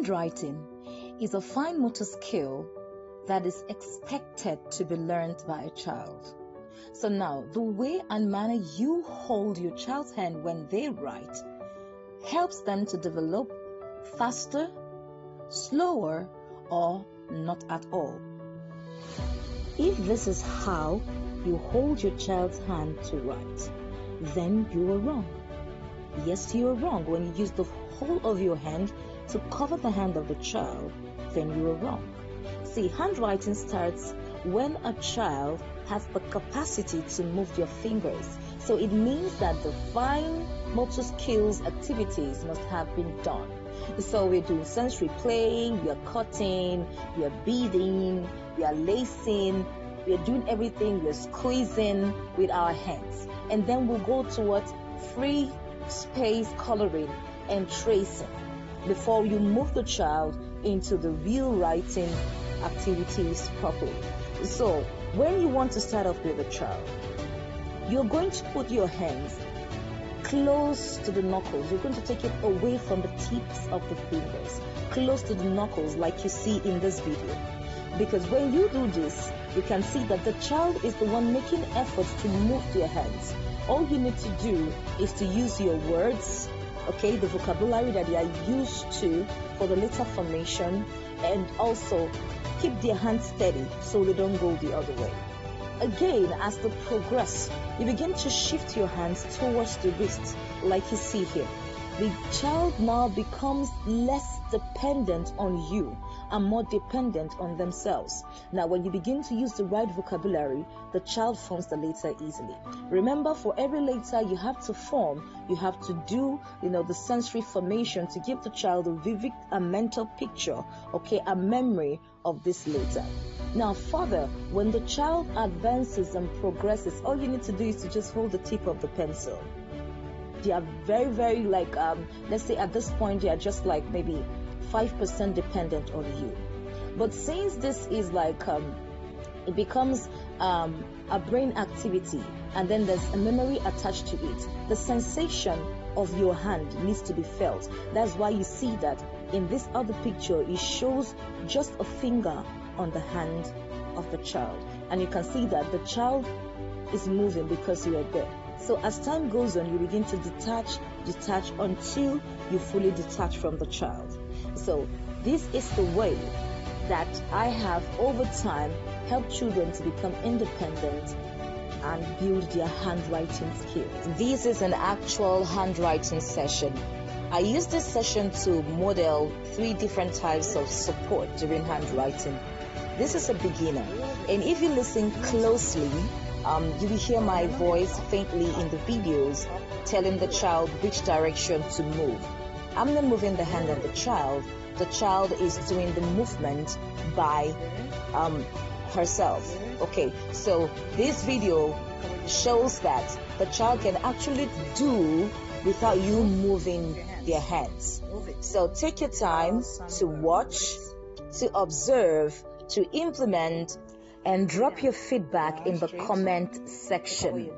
Handwriting is a fine motor skill that is expected to be learned by a child. So now, the way and manner you hold your child's hand when they write helps them to develop faster, slower, or not at all. If this is how you hold your child's hand to write, then you are wrong. Yes, you are wrong. When you use the whole of your hand to cover the hand of the child, then you are wrong. See, handwriting starts when a child has the capacity to move their fingers. So it means that the fine motor skills activities must have been done. So we're doing sensory playing, we are cutting, we are beading, we are lacing, we are doing everything, we are squeezing with our hands. And then we'll go towards free space coloring and tracing before you move the child into the real writing activities properly. So when you want to start off with a child, you're going to put your hands close to the knuckles. You're going to take it away from the tips of the fingers, close to the knuckles like you see in this video. Because when you do this, you can see that the child is the one making efforts to move their hands. All you need to do is to use your words, okay, the vocabulary that they are used to for the letter formation, and also keep their hands steady so they don't go the other way. Again, as they progress, you begin to shift your hands towards the wrist, like you see here. The child now becomes less dependent on you and more dependent on themselves. Now, when you begin to use the right vocabulary, the child forms the letter easily. Remember, for every letter you have to form, you have to do, the sensory formation to give the child a vivid and mental picture, okay, a memory of this letter. Now, further, when the child advances and progresses, all you need to do is to just hold the tip of the pencil. They are very, very let's say at this point, they are just like maybe 5% dependent on you. But since this is it becomes a brain activity, and then there's a memory attached to it, the sensation of your hand needs to be felt. That's why you see that in this other picture, it shows just a finger on the hand of the child. And you can see that the child is moving because you are there. So as time goes on, you begin to detach until you fully detach from the child. So this is the way that I have over time helped children to become independent and build their handwriting skills. This is an actual handwriting session. I use this session to model 3 different types of support during handwriting. This is a beginner, and if you listen closely, you will hear my voice faintly in the videos telling the child which direction to move. I'm not moving the hand of the child. The child is doing the movement by herself. Okay, so this video shows that the child can actually do without you moving their hands. So take your time to watch, to observe, to implement, and drop your feedback in the comment section.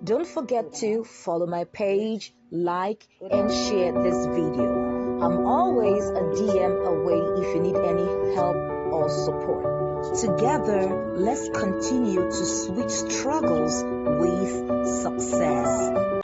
Don't forget to follow my page, like, and share this video. I'm always a DM away if you need any help or support. Together, let's continue to switch struggles with success.